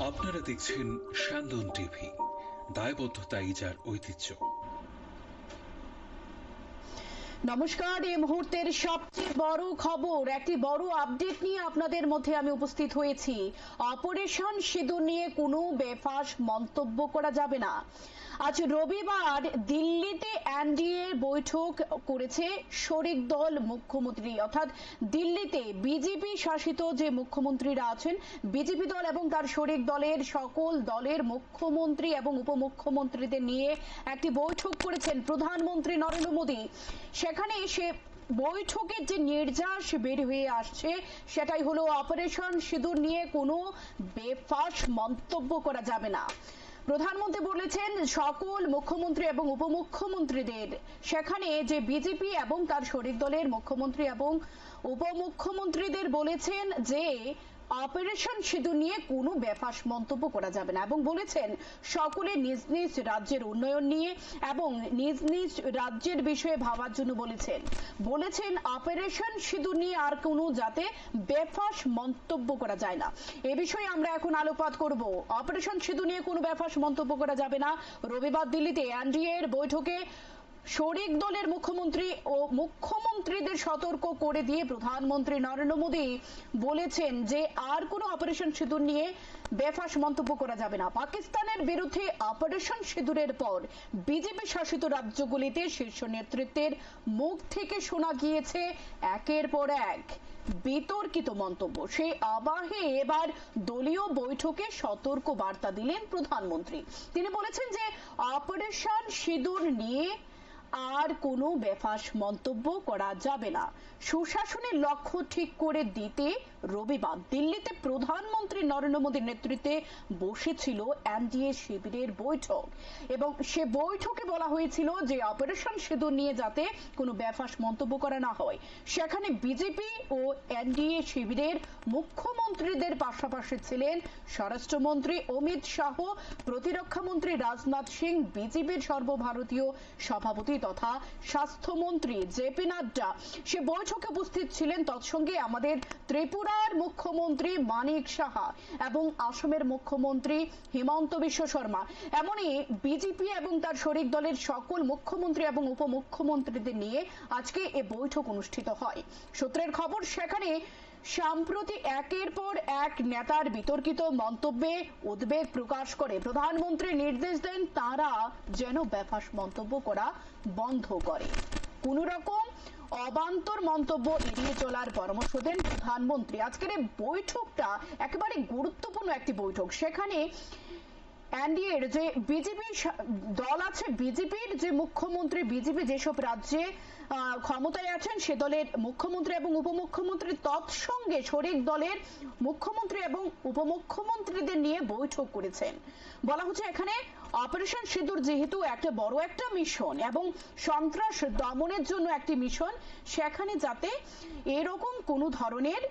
আপনারা দেখছেন স্যান্দন টিভি, দায়বদ্ধতাই যার ঐতিহ্য। নমস্কার, এই মুহূর্তের সবচেয়ে বড় খবর, একটি বড় আপডেট নিয়ে আপনাদের মধ্যে আমি উপস্থিত হয়েছি। অপারেশন সিঁদুর নিয়ে কোনো বেফাঁস মন্তব্য করা যাবে না। আজ রবিবার দিল্লিতে এনডিএ বৈঠক করেছে শরিক দল মুখ্যমন্ত্রী, অর্থাৎ দিল্লিতে বিজেপি শাসিত যে মুখ্যমন্ত্রীরা আছেন, বিজেপি দল এবং তার শরিক দলের সকল দলের মুখ্যমন্ত্রী এবং উপমুখ্যমন্ত্রীদের নিয়ে একটি বৈঠক করেছেন প্রধানমন্ত্রী নরেন্দ্র মোদী। সেখানে এসে বৈঠকের যে নির্যাস বের হয়ে আসছে সেটাই হলো অপারেশন সিঁদুর নিয়ে কোনো বেফাঁস মন্তব্য করা যাবে না। প্রধানমন্ত্রী বলেছেন সকল মুখ্যমন্ত্রী এবং উপমুখ্যমন্ত্রীদের, সেখানে যে বিজেপি এবং তার শরিক দলের মুখ্যমন্ত্রী এবং উপমুখ্যমন্ত্রীদের বলেছেন যে অপারেশন সিঁদুর নিয়ে কোনো বেফাঁস মন্তব্য করা যাবে না এবং বলেছেন সকলে নিজ নিজ রাজ্যের উন্নয়ন নিয়ে এবং নিজ নিজ রাজ্যের বিষয়ে ভাবার জন্য বলেছেন অপারেশন সিঁদুর নিয়ে আর কোনো যাতে বেফাঁস মন্তব্য করা যায় না। এ বিষয়ে আমরা এখন আলোকপাত করব। অপারেশন সিঁদুর নিয়ে কোনো বেফাঁস মন্তব্য করা যাবে না। রবিবার দিল্লিতে এনডিএ এর বৈঠকে শরিক দলের মুখ্যমন্ত্রী ও মুখ্যমন্ত্রীদের সতর্ক করে দিয়ে প্রধানমন্ত্রী নরেন্দ্র মোদী বলেছেন যে আর কোনো অপারেশন সিঁদুর নিয়ে বেফাঁস মন্তব্য করা যাবে না। পাকিস্তানের বিরুদ্ধে অপারেশন সিঁদুরের পর বিজেপি শাসিত রাজ্যগুলিতে শীর্ষ নেতৃত্বের মুখ থেকে শোনা গিয়েছে একের পর এক বিতর্কিত মন্তব্য। সেই আবাহে এবার দলীয় বৈঠকে সতর্ক বার্তা দিলেন প্রধানমন্ত্রী। তিনি বলেছেন যে অপারেশন সিঁদুর নিয়ে আর কোনো বেফাঁস মন্তব্য করা যাবে না। সুশাসনের লক্ষ্য ঠিক করে দিতে রবিবার দিল্লিতে প্রধানমন্ত্রী নরেন্দ্র মোদীর নেতৃত্বে বসেছিল এনডিএ শিবিরের বৈঠক এবং সে বৈঠকে বলা হয়েছিল যে অপারেশন সিঁদুর নিয়ে যাতে কোনো বেফাঁস মন্তব্য করা না হয়। সেখানে বিজেপি ও এনডিএ শিবিরের মুখ্যমন্ত্রীদের পাশাপাশি ছিলেন স্বরাষ্ট্রমন্ত্রী অমিত শাহ, প্রতিরক্ষা মন্ত্রী রাজনাথ সিং, বিজেপির সর্বভারতীয় সভাপতি তথা স্বাস্থ্যমন্ত্রী জেপি নাড্ডা। সে বৈঠকে উপস্থিত ছিলেন তৎসঙ্গে আমাদের ত্রিপুরার মুখ্যমন্ত্রী মানিক সাহা এবং আসামের মুখ্যমন্ত্রী হিমন্ত বিশ্ব শর্মা। এমনই বিজেপি এবং তার শরিক দলের সকল মুখ্যমন্ত্রী এবং উপমুখ্যমন্ত্রীদের নিয়ে আজকে এ বৈঠক অনুষ্ঠিত হয়। সূত্রের খবর, সেখানে সম্প্রতি একের পর এক নেতার বিতর্কিত মন্তব্যে উদ্বেগ প্রকাশ করে প্রধানমন্ত্রী নির্দেশ দেন তারা যেন বেফাঁস মন্তব্য করা বন্ধ করে। কোন রকম অবান্তর মন্তব্য এড়িয়ে চলার পরামর্শ দেন প্রধানমন্ত্রী। আজকের এই বৈঠকটা একেবারে গুরুত্বপূর্ণ একটি বৈঠক। সেখানে এনডিএ এর যে বিজেপি দল আছে, বিজেপির যে মুখ্যমন্ত্রী, বিজেপি যেসব রাজ্যে ক্ষমতায় আছেন সে দলের মুখ্যমন্ত্রী এবং উপমুখ্যমন্ত্রী তৎসঙ্গে শরিক দলের মুখ্যমন্ত্রী এবং উপমুখ্যমন্ত্রীদের নিয়ে বৈঠক করেছেন। বলা হচ্ছে এখানে অপারেশন সিঁদুর যেহেতু একটা বড় একটা মিশন এবং সন্ত্রাস দমনের জন্য একটি মিশন, সেখানে যাতে এরকম কোনো ধরনের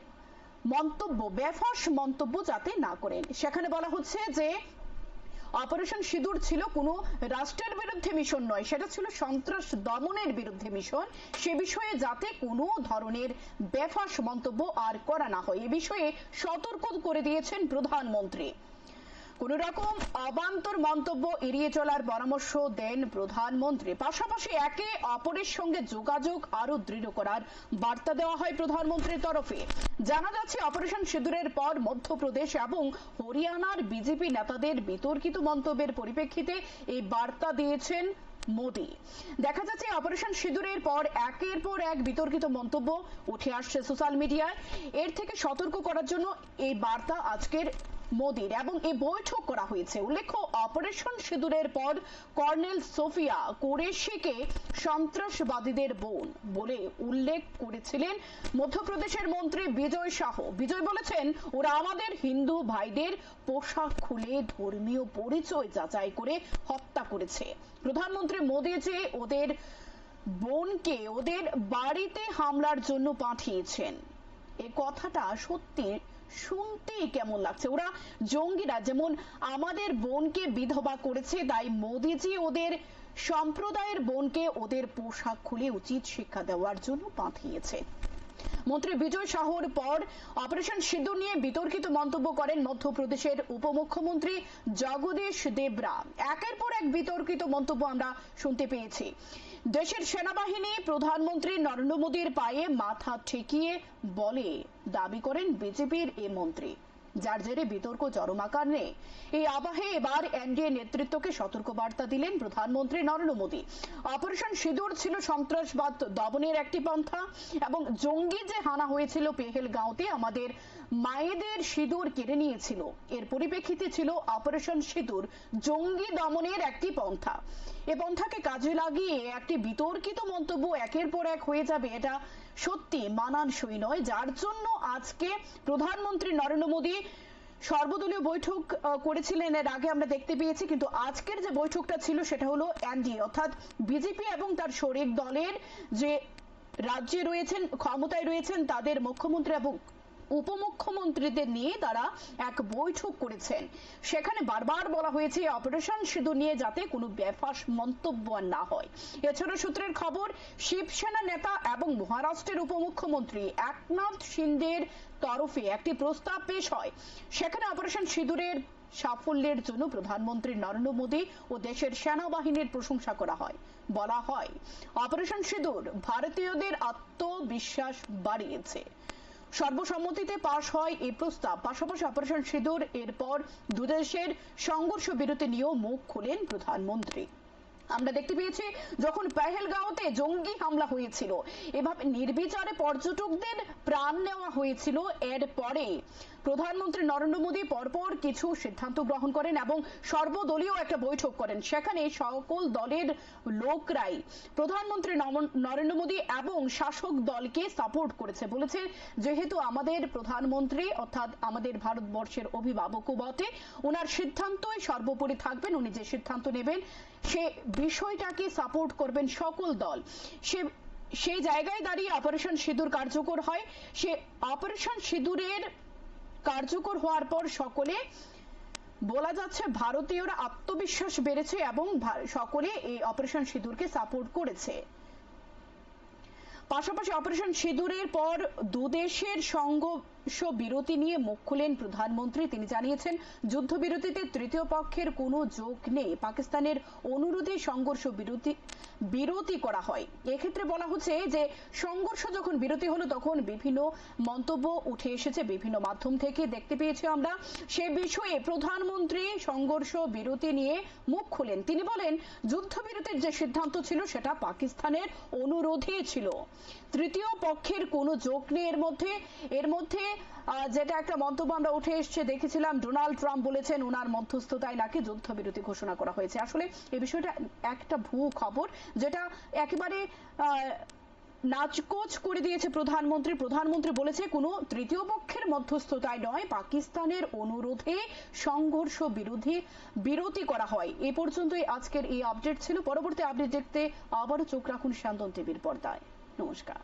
মন্তব্য, বেফাঁস মন্তব্য যাতে না করেন। সেখানে বলা হচ্ছে যে অপারেশন সিঁদুর ছিল কোনো রাষ্ট্রের বিরুদ্ধে মিশন নয়, সেটা ছিল সন্ত্রাস দমনের বিরুদ্ধে মিশন। সে বিষয়ে যাতে কোনো ধরনের বেফাঁস মন্তব্য আর করা না হয়, এ বিষয়ে সতর্ক করে দিয়েছেন প্রধানমন্ত্রী। কোন রকম অবান্তর মন্তব্য এড়িয়ে চলার পরামর্শ দেন প্রধানমন্ত্রী। পাশাপাশি একে অপরের সঙ্গে যোগাযোগ আরো দৃঢ় করার বার্তা দেওয়া হয় প্রধানমন্ত্রীর তরফে। জানা যাচ্ছে অপারেশন সিঁদুরের পর মধ্যপ্রদেশ এবং হরিয়ানার বিজেপি নেতাদের বিতর্কিত মন্তব্যের পরিপ্রেক্ষিতে এই বার্তা দিয়েছেন মোদী। দেখা যাচ্ছে অপারেশন সিঁদুরের পর একের পর এক বিতর্কিত মন্তব্য উঠে আসছে সোশ্যাল মিডিয়ায়। এর থেকে সতর্ক করার জন্য এই বার্তা আজকের মোদীর এবং এই বৈঠক করা হয়েছে। উল্লেখ্য, অপারেশন সিঁদুরের পর কর্নেল সোফিয়া কুরেশিকে সন্ত্রাসবাদীদের বোন বলে উল্লেখ করেছিলেন মধ্যপ্রদেশের মন্ত্রী বিজয় শাহ। বিজয় বলেছেন ওরা আমাদের হিন্দু ভাইদের পোশাক খুলে ধর্মীয় পরিচয় যাচাই করে হত্যা করেছে। প্রধানমন্ত্রী মোদী যে ওদের বোনকে ওদের বাড়িতে হামলার জন্য পাঠিয়েছেন, এই কথাটা সত্যি শুনতেই কেমন লাগছে। ওরা জঙ্গিরা যেমন আমাদের বোনকে বিধবা করেছে, তাই মোদিজি ওদের সম্প্রদায়ের বোনকে ওদের পোশাক খুলে উচিত শিক্ষা দেওয়ার জন্য পাঠিয়েছে। মন্ত্রী বিজয় সাহুর পর অপারেশন সিঁদুর নিয়ে বিতর্কিত মন্তব্য করেন মধ্যপ্রদেশের উপমুখ্যমন্ত্রী জগদীশ দেবরা। একের পর এক বিতর্কিত মন্তব্য আমরা শুনতে পেয়েছি। দেশের সেনাবাহিনী প্রধানমন্ত্রী নরেন্দ্র মোদীর পায়ে মাথা ঠেকিয়ে বলে দাবি করেন বিজেপির এই মন্ত্রী, যার জেরে বিতর্ক চরম আকার নেয়। এই আবহে এবার এনডিএ নেতৃত্বকে সতর্কবার্তা দিলেন প্রধানমন্ত্রী নরেন্দ্র মোদী। অপারেশন সিঁদুর ছিল সন্ত্রাসবাদ দমনের একটি পন্থা এবং জঙ্গি যে হানা হয়েছিল পেহেলগাঁওতে আমাদের মায়েদের সিঁদুর কেড়ে নিয়েছিল, এর পরিপ্রেক্ষিতে ছিল অপারেশন সিঁদুর জঙ্গি দমনের একটি পন্থা। এ পন্থাকে কাজে লাগিয়ে একটি বিতর্কিত মন্তব্য একের পর এক হয়ে যাবে, এটা সত্যি মানানসই নয়। যার জন্য আজকে প্রধানমন্ত্রী নরেন্দ্র মোদী সর্বদলীয় বৈঠক করেছিলেন, এর আগে আমরা দেখতে পেয়েছি, কিন্তু আজকের যে বৈঠকটা ছিল সেটা হলো এনডিএ অর্থাৎ বিজেপি এবং তার শরিক দলের যে রাজ্যে রয়েছেন, ক্ষমতায় রয়েছেন, তাদের মুখ্যমন্ত্রী এবং উপমুখ্যমন্ত্রীদের নিয়ে তারা এক বৈঠক করেছেন। সেখানে বারবার বলা হয়েছে অপারেশন সিঁদুর নিয়ে যাতে কোনো বেফাঁস মন্তব্য না হয়। এছাড়া সূত্রের খবর, শিবসেনা নেতা এবং মহারাষ্ট্রের উপমুখ্যমন্ত্রী একনাথ শিন্দের তরফে একটি প্রস্তাব পেশ হয়। সেখানে অপারেশন সিঁদুরের সাফল্যের জন্য প্রধানমন্ত্রী নরেন্দ্র মোদী ও দেশের সেনাবাহিনীর প্রশংসা করা হয়। বলা হয় অপারেশন সিঁদুর ভারতীয়দের আত্মবিশ্বাস বাড়িয়েছে। সর্বসম্মতিতে পাশ হয় এই প্রস্তাব। পাশাপাশি অপারেশন সিঁদুর এরপর দুদেশের সংঘর্ষ বিরতি নিয়েও মুখ খুলেন প্রধানমন্ত্রী। আমরা দেখতে পেয়েছি যখন পেহেলগাঁওতে জঙ্গি হামলা হয়েছিল, এভাবে নির্বিচারে পর্যটকদের প্রাণ নেওয়া হয়েছিল, এর পরে প্রধানমন্ত্রী নরেন্দ্র মোদী পরপর কিছু সিদ্ধান্ত গ্রহণ করেন এবং সর্বদলীয় একটা বৈঠক করেন। সেখানে সকল দলের লোকরাই প্রধানমন্ত্রী নরেন্দ্র মোদী এবং শাসক দলকে সাপোর্ট করেছে, বলেছে যেহেতু আমাদের প্রধানমন্ত্রী অর্থাৎ আমাদের ভারতবর্ষের অভিভাবকও বটে, ওনার সিদ্ধান্তই সর্বোপরি থাকবেন, উনি যে সিদ্ধান্ত নেবেন সে বিষয়টাকে সাপোর্ট করবেন সকল দল। সেই জায়গায় দাঁড়িয়ে অপারেশন সিঁদুর কার্যকর হয়। সে অপারেশন সিঁদুরের কার্যকর হওয়ার পর সকলে বলা যাচ্ছে ভারতীয়রা আত্মবিশ্বাস বেড়েছে এবং সকলে এই অপারেশন সিঁদুরকে সাপোর্ট করেছে। পাশাপাশি অপারেশন সিঁদুরের পর দুদেশের সংঘর্ষ বিরতি নিয়ে মুখ খুলেন প্রধানমন্ত্রী। তিনি জানিয়েছেন যুদ্ধবিরতিতে তৃতীয় পক্ষের কোনো যোগ নেই, পাকিস্তানের অনুরোধে সংঘর্ষ বিরতি করা হয়। এক্ষেত্রে বলা হচ্ছে যে সংঘর্ষ যখন বিরতি হলো তখন বিভিন্ন মন্তব্য উঠে এসেছে বিভিন্ন মাধ্যম থেকে, দেখতে পেয়েছি আমরা। সে বিষয়ে প্রধানমন্ত্রী সংঘর্ষ বিরতি নিয়ে মুখ খুলেন। তিনি বলেন যুদ্ধবিরতির যে সিদ্ধান্ত ছিল সেটা পাকিস্তানের অনুরোধে ছিল, তৃতীয় পক্ষের কোনো যোগ নেই এর মধ্যে যেটা একটা মন্তব্য আমরা উঠে এসছে দেখেছিলাম, ডোনাল্ড ট্রাম্প বলেছেন ওনার মধ্যস্থতায় নাকি যুদ্ধবিরতি ঘোষণা করা হয়েছে। আসলে এই বিষয়টা একটা ভুয়ো খবর, যেটা একেবারে নাচকোচ করে দিয়েছে প্রধানমন্ত্রী বলেছে কোনো তৃতীয় পক্ষের মধ্যস্থতায় নয়, পাকিস্তানের অনুরোধে সংঘর্ষ বিরতি করা হয়। এ পর্যন্তই আজকের এই আপডেট ছিল। পরবর্তী আপডেট দেখতে আবারও চোখ রাখুন স্যান্দন টিভির পর্দায়। নমস্কার।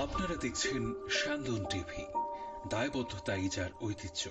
আপনারা দেখছেন স্যান্দন টিভি, দায়বদ্ধতাই যার ঐতিহ্য।